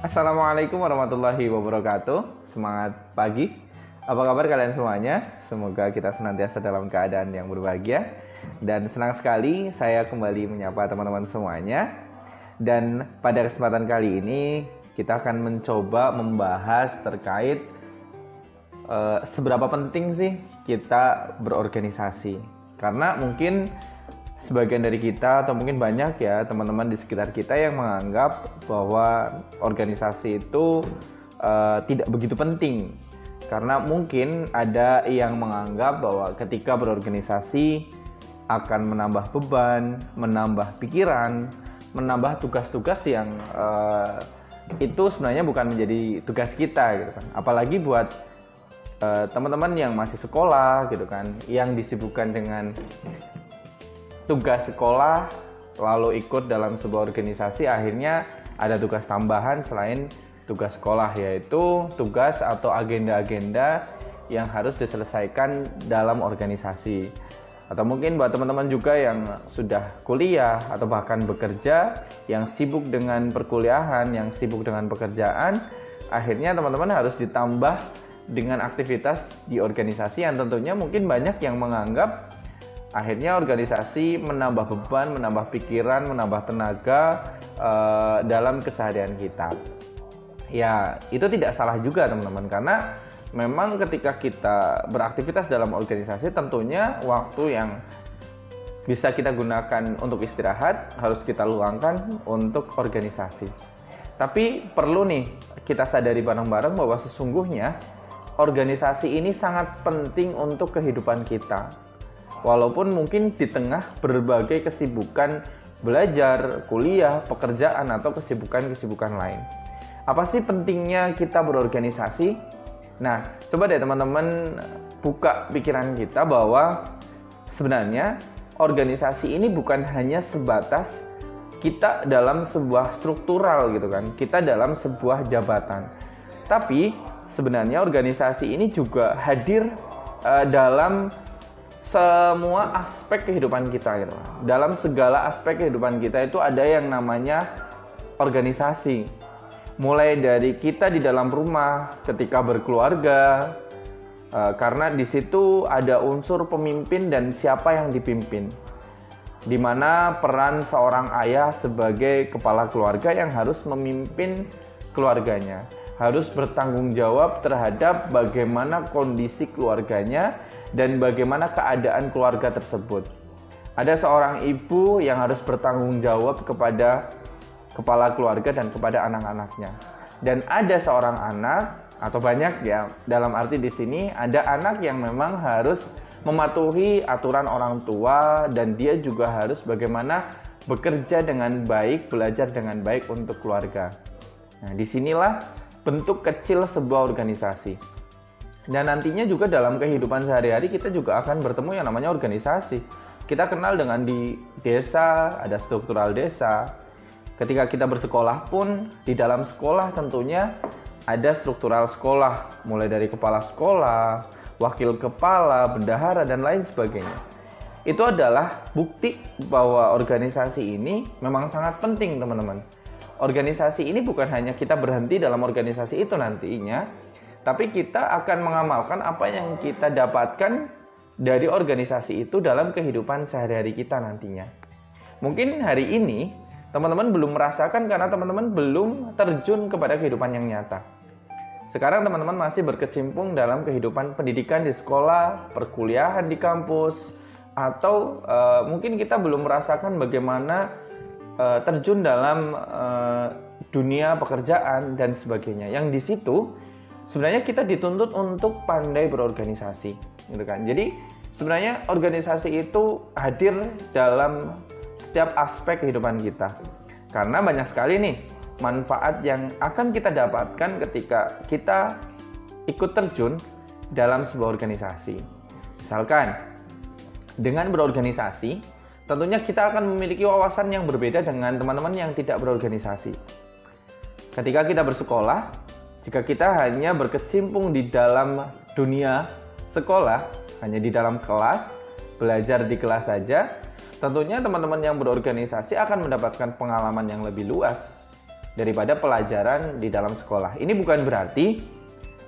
Assalamualaikum warahmatullahi wabarakatuh. Semangat pagi. Apa kabar kalian semuanya? Semoga kita senantiasa dalam keadaan yang berbahagia. Dan senang sekali saya kembali menyapa teman-teman semuanya. Dan pada kesempatan kali ini kita akan mencoba membahas terkait seberapa penting sih kita berorganisasi. Karena mungkin sebagian dari kita atau mungkin banyak ya teman-teman di sekitar kita yang menganggap bahwa organisasi itu tidak begitu penting, karena mungkin ada yang menganggap bahwa ketika berorganisasi akan menambah beban, menambah pikiran, menambah tugas-tugas yang itu sebenarnya bukan menjadi tugas kita gitu kan. Apalagi buat teman-teman yang masih sekolah gitu kan, yang disibukkan dengan tugas sekolah lalu ikut dalam sebuah organisasi, akhirnya ada tugas tambahan selain tugas sekolah, yaitu tugas atau agenda-agenda yang harus diselesaikan dalam organisasi. Atau mungkin buat teman-teman juga yang sudah kuliah atau bahkan bekerja, yang sibuk dengan perkuliahan, yang sibuk dengan pekerjaan, akhirnya teman-teman harus ditambah dengan aktivitas di organisasi yang tentunya mungkin banyak yang menganggap akhirnya organisasi menambah beban, menambah pikiran, menambah tenaga dalam keseharian kita. Ya, itu tidak salah juga teman-teman, karena memang ketika kita beraktivitas dalam organisasi tentunya waktu yang bisa kita gunakan untuk istirahat harus kita luangkan untuk organisasi. Tapi perlu nih kita sadari bareng-bareng bahwa sesungguhnya organisasi ini sangat penting untuk kehidupan kita. Walaupun mungkin di tengah berbagai kesibukan belajar, kuliah, pekerjaan, atau kesibukan-kesibukan lain. Apa sih pentingnya kita berorganisasi? Nah, coba deh teman-teman buka pikiran kita bahwa sebenarnya organisasi ini bukan hanya sebatas kita dalam sebuah struktural gitu kan, kita dalam sebuah jabatan. Tapi sebenarnya organisasi ini juga hadir dalam semua aspek kehidupan kita gitu. Dalam segala aspek kehidupan kita itu ada yang namanya organisasi. Mulai dari kita di dalam rumah, ketika berkeluarga, karena di situ ada unsur pemimpin dan siapa yang dipimpin. Di mana peran seorang ayah sebagai kepala keluarga yang harus memimpin keluarganya, harus bertanggung jawab terhadap bagaimana kondisi keluarganya dan bagaimana keadaan keluarga tersebut. Ada seorang ibu yang harus bertanggung jawab kepada kepala keluarga dan kepada anak-anaknya. Dan ada seorang anak, atau banyak ya, dalam arti di sini ada anak yang memang harus mematuhi aturan orang tua dan dia juga harus bagaimana bekerja dengan baik, belajar dengan baik untuk keluarga. Nah, disinilah bentuk kecil sebuah organisasi. Dan nantinya juga dalam kehidupan sehari-hari kita juga akan bertemu yang namanya organisasi. Kita kenal dengan di desa, ada struktural desa. Ketika kita bersekolah pun, di dalam sekolah tentunya ada struktural sekolah. Mulai dari kepala sekolah, wakil kepala, bendahara, dan lain sebagainya. Itu adalah bukti bahwa organisasi ini memang sangat penting teman-teman. Organisasi ini bukan hanya kita berhenti dalam organisasi itu nantinya, tapi kita akan mengamalkan apa yang kita dapatkan dari organisasi itu dalam kehidupan sehari-hari kita nantinya. Mungkin hari ini teman-teman belum merasakan karena teman-teman belum terjun kepada kehidupan yang nyata. Sekarang teman-teman masih berkecimpung dalam kehidupan pendidikan di sekolah, perkuliahan di kampus, atau mungkin kita belum merasakan bagaimana terjun dalam dunia pekerjaan dan sebagainya. Yang di situ sebenarnya kita dituntut untuk pandai berorganisasi, gitu kan. Jadi sebenarnya organisasi itu hadir dalam setiap aspek kehidupan kita. Karena banyak sekali nih manfaat yang akan kita dapatkan ketika kita ikut terjun dalam sebuah organisasi. Misalkan dengan berorganisasi, tentunya kita akan memiliki wawasan yang berbeda dengan teman-teman yang tidak berorganisasi. Ketika kita bersekolah, jika kita hanya berkecimpung di dalam dunia sekolah, hanya di dalam kelas, belajar di kelas saja, tentunya teman-teman yang berorganisasi akan mendapatkan pengalaman yang lebih luas. daripada pelajaran di dalam sekolah. Ini bukan berarti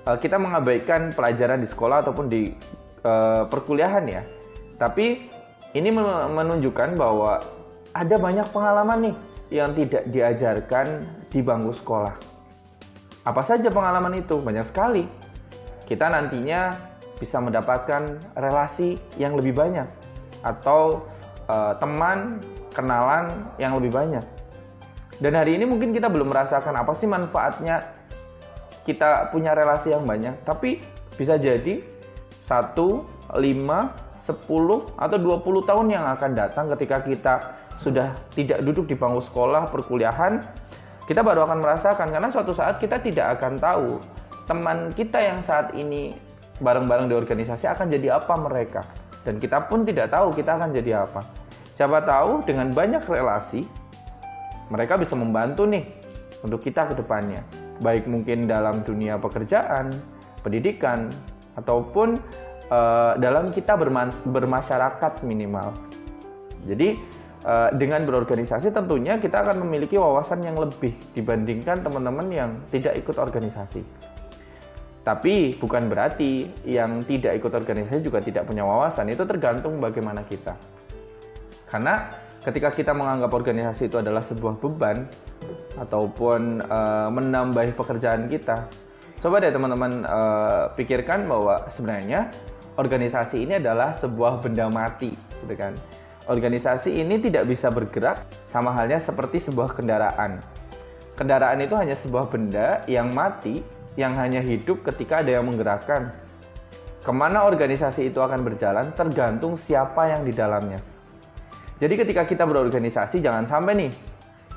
kita mengabaikan pelajaran di sekolah ataupun di perkuliahan ya. Tapi ini menunjukkan bahwa ada banyak pengalaman nih yang tidak diajarkan di bangku sekolah. Apa saja pengalaman itu? Banyak sekali. Kita nantinya bisa mendapatkan relasi yang lebih banyak atau teman, kenalan yang lebih banyak. Dan hari ini mungkin kita belum merasakan apa sih manfaatnya kita punya relasi yang banyak. Tapi bisa jadi 1, 5, 10, atau 20 tahun yang akan datang ketika kita sudah tidak duduk di bangku sekolah, perkuliahan, kita baru akan merasakan. Karena suatu saat kita tidak akan tahu teman kita yang saat ini bareng-bareng di organisasi akan jadi apa mereka. Dan kita pun tidak tahu kita akan jadi apa. Siapa tahu dengan banyak relasi, mereka bisa membantu nih untuk kita ke depannya. Baik mungkin dalam dunia pekerjaan, pendidikan, ataupun dalam kita bermasyarakat minimal. Jadi dengan berorganisasi tentunya kita akan memiliki wawasan yang lebih dibandingkan teman-teman yang tidak ikut organisasi. Tapi bukan berarti yang tidak ikut organisasi juga tidak punya wawasan. Itu tergantung bagaimana kita. Karena ketika kita menganggap organisasi itu adalah sebuah beban ataupun menambah pekerjaan kita, coba deh teman-teman pikirkan bahwa sebenarnya organisasi ini adalah sebuah benda mati, gitu kan? Organisasi ini tidak bisa bergerak, sama halnya seperti sebuah kendaraan. Kendaraan itu hanya sebuah benda yang mati, yang hanya hidup ketika ada yang menggerakkan. Kemana organisasi itu akan berjalan tergantung siapa yang di dalamnya. Jadi ketika kita berorganisasi, jangan sampai nih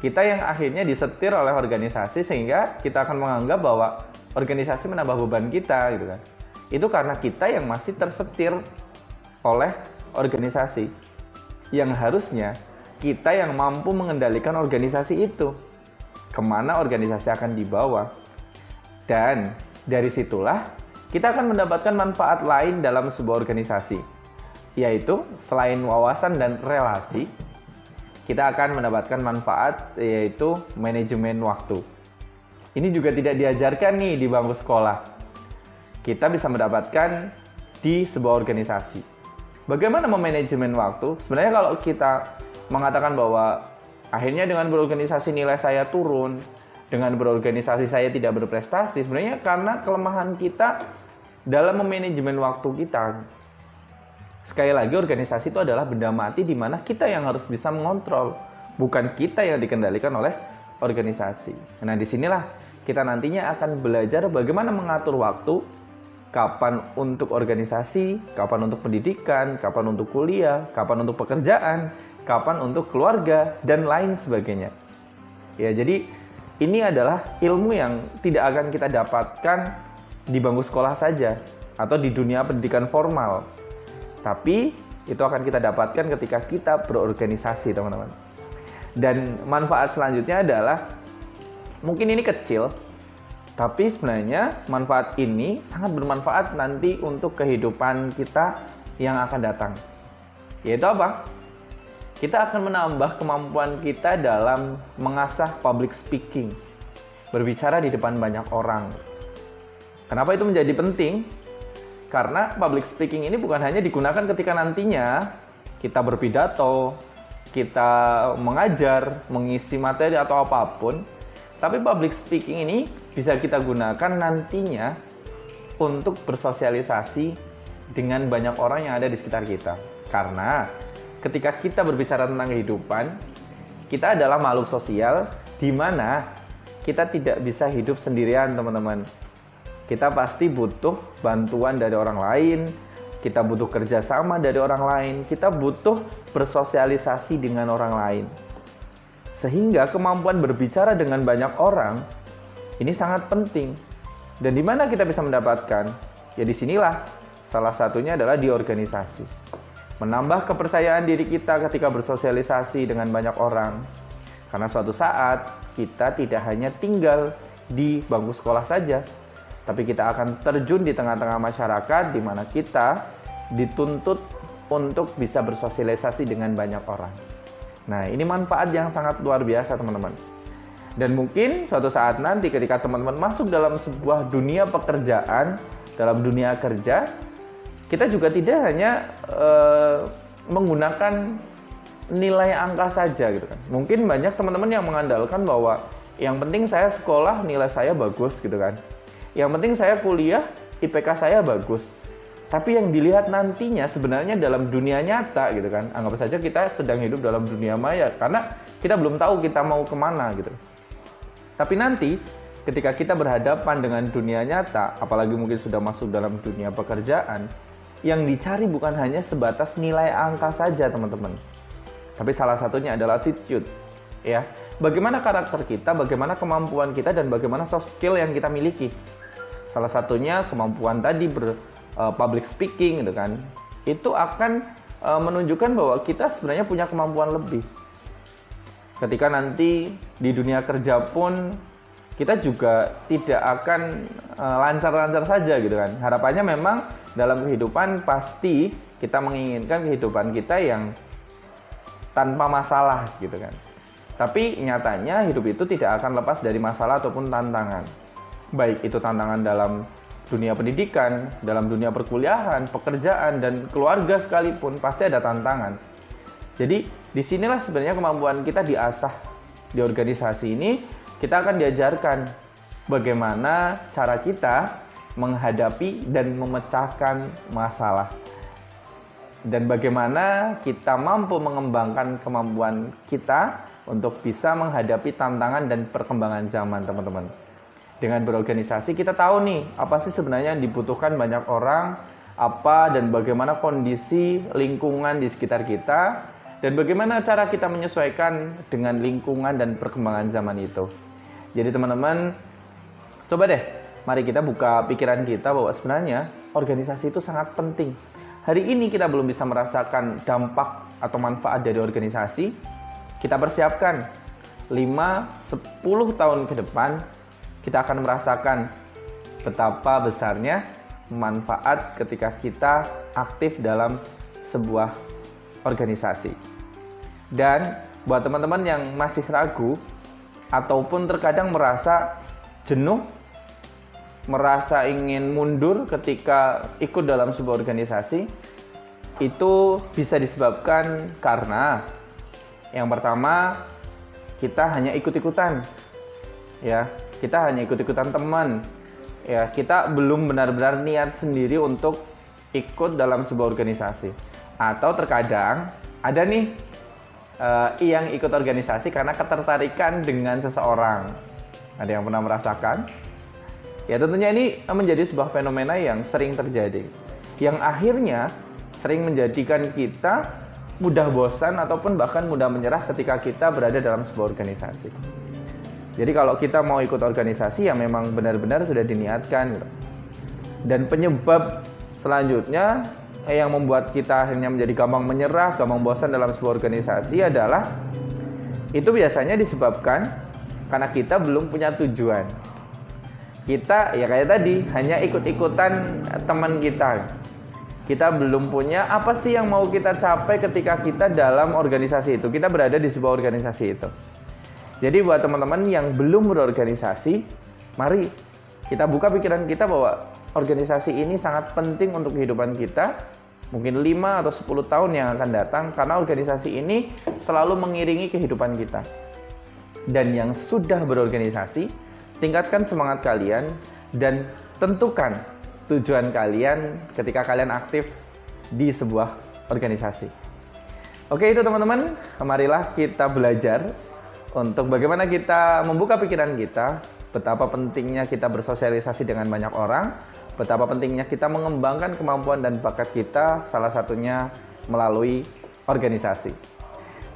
kita yang akhirnya disetir oleh organisasi sehingga kita akan menganggap bahwa organisasi menambah beban kita, gitu kan. Itu karena kita yang masih tersetir oleh organisasi. Yang harusnya kita yang mampu mengendalikan organisasi itu. Kemana organisasi akan dibawa. Dan dari situlah kita akan mendapatkan manfaat lain dalam sebuah organisasi. Yaitu selain wawasan dan relasi, kita akan mendapatkan manfaat yaitu manajemen waktu. Ini juga tidak diajarkan nih di bangku sekolah. Kita bisa mendapatkan di sebuah organisasi. Bagaimana memanajemen waktu? Sebenarnya kalau kita mengatakan bahwa akhirnya dengan berorganisasi nilai saya turun, dengan berorganisasi saya tidak berprestasi, sebenarnya karena kelemahan kita dalam memanajemen waktu kita. Sekali lagi, organisasi itu adalah benda mati di mana kita yang harus bisa mengontrol, bukan kita yang dikendalikan oleh organisasi. Nah, disinilah kita nantinya akan belajar bagaimana mengatur waktu, kapan untuk organisasi, kapan untuk pendidikan, kapan untuk kuliah, kapan untuk pekerjaan, kapan untuk keluarga, dan lain sebagainya. Ya, jadi ini adalah ilmu yang tidak akan kita dapatkan di bangku sekolah saja atau di dunia pendidikan formal. Tapi itu akan kita dapatkan ketika kita berorganisasi, teman-teman. Dan manfaat selanjutnya adalah, mungkin ini kecil, tapi sebenarnya manfaat ini sangat bermanfaat nanti untuk kehidupan kita yang akan datang. Yaitu apa? Kita akan menambah kemampuan kita dalam mengasah public speaking, berbicara di depan banyak orang. Kenapa itu menjadi penting? Karena public speaking ini bukan hanya digunakan ketika nantinya kita berpidato, kita mengajar, mengisi materi atau apapun, tapi public speaking ini bisa kita gunakan nantinya untuk bersosialisasi dengan banyak orang yang ada di sekitar kita. Karena ketika kita berbicara tentang kehidupan, kita adalah makhluk sosial di mana kita tidak bisa hidup sendirian, teman-teman. Kita pasti butuh bantuan dari orang lain, kita butuh kerjasama dari orang lain, kita butuh bersosialisasi dengan orang lain. Sehingga kemampuan berbicara dengan banyak orang ini sangat penting. Dan di mana kita bisa mendapatkan? Ya disinilah salah satunya adalah di organisasi. Menambah kepercayaan diri kita ketika bersosialisasi dengan banyak orang. Karena suatu saat kita tidak hanya tinggal di bangku sekolah saja, tapi kita akan terjun di tengah-tengah masyarakat di mana kita dituntut untuk bisa bersosialisasi dengan banyak orang. Nah, ini manfaat yang sangat luar biasa, teman-teman. Dan mungkin suatu saat nanti ketika teman-teman masuk dalam sebuah dunia pekerjaan, dalam dunia kerja, kita juga tidak hanya menggunakan nilai angka saja gitu kan. Mungkin banyak teman-teman yang mengandalkan bahwa yang penting saya sekolah nilai saya bagus gitu kan. Yang penting saya kuliah IPK saya bagus. Tapi yang dilihat nantinya sebenarnya dalam dunia nyata gitu kan. Anggap saja kita sedang hidup dalam dunia maya karena kita belum tahu kita mau kemana gitu. Tapi nanti ketika kita berhadapan dengan dunia nyata, apalagi mungkin sudah masuk dalam dunia pekerjaan, yang dicari bukan hanya sebatas nilai angka saja teman-teman. Tapi salah satunya adalah attitude, ya. Bagaimana karakter kita, bagaimana kemampuan kita, dan bagaimana soft skill yang kita miliki. Salah satunya kemampuan tadi public speaking gitu kan. Itu akan menunjukkan bahwa kita sebenarnya punya kemampuan lebih. Ketika nanti di dunia kerja pun kita juga tidak akan lancar-lancar saja gitu kan. Harapannya memang dalam kehidupan pasti kita menginginkan kehidupan kita yang tanpa masalah gitu kan. Tapi nyatanya hidup itu tidak akan lepas dari masalah ataupun tantangan. Baik itu tantangan dalam dunia pendidikan, dalam dunia perkuliahan, pekerjaan, dan keluarga sekalipun pasti ada tantangan. Jadi disinilah sebenarnya kemampuan kita diasah. Di organisasi ini kita akan diajarkan bagaimana cara kita menghadapi dan memecahkan masalah. Dan bagaimana kita mampu mengembangkan kemampuan kita untuk bisa menghadapi tantangan dan perkembangan zaman, teman-teman. Dengan berorganisasi kita tahu nih, apa sih sebenarnya yang dibutuhkan banyak orang, apa dan bagaimana kondisi lingkungan di sekitar kita, dan bagaimana cara kita menyesuaikan dengan lingkungan dan perkembangan zaman itu. Jadi teman-teman, coba deh, mari kita buka pikiran kita bahwa sebenarnya organisasi itu sangat penting. Hari ini kita belum bisa merasakan dampak atau manfaat dari organisasi. Kita persiapkan 5-10 tahun ke depan, kita akan merasakan betapa besarnya manfaat ketika kita aktif dalam sebuah organisasi. Dan buat teman-teman yang masih ragu ataupun terkadang merasa jenuh, merasa ingin mundur ketika ikut dalam sebuah organisasi, itu bisa disebabkan karena yang pertama, kita hanya ikut-ikutan, ya, kita hanya ikut-ikutan teman, ya, kita belum benar-benar niat sendiri untuk ikut dalam sebuah organisasi. Atau terkadang ada nih yang ikut organisasi karena ketertarikan dengan seseorang. Ada yang pernah merasakan? Ya tentunya ini menjadi sebuah fenomena yang sering terjadi, yang akhirnya sering menjadikan kita mudah bosan ataupun bahkan mudah menyerah ketika kita berada dalam sebuah organisasi. Jadi kalau kita mau ikut organisasi yang memang benar-benar sudah diniatkan gitu. Dan penyebab selanjutnya yang membuat kita akhirnya menjadi gampang menyerah, gampang bosan dalam sebuah organisasi adalah itu biasanya disebabkan karena kita belum punya tujuan. Kita ya kayak tadi hanya ikut-ikutan teman kita. Kita belum punya apa sih yang mau kita capai ketika kita dalam organisasi itu. Kita berada di sebuah organisasi itu. Jadi buat teman-teman yang belum berorganisasi, mari kita buka pikiran kita bahwa organisasi ini sangat penting untuk kehidupan kita. Mungkin 5 atau 10 tahun yang akan datang karena organisasi ini selalu mengiringi kehidupan kita. Dan yang sudah berorganisasi, tingkatkan semangat kalian dan tentukan tujuan kalian ketika kalian aktif di sebuah organisasi. Oke, itu teman-teman, marilah kita belajar untuk bagaimana kita membuka pikiran kita, betapa pentingnya kita bersosialisasi dengan banyak orang, betapa pentingnya kita mengembangkan kemampuan dan bakat kita, salah satunya melalui organisasi.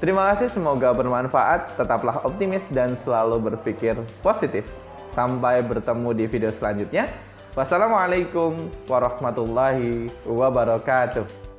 Terima kasih, semoga bermanfaat, tetaplah optimis dan selalu berpikir positif. Sampai bertemu di video selanjutnya. Wassalamualaikum warahmatullahi wabarakatuh.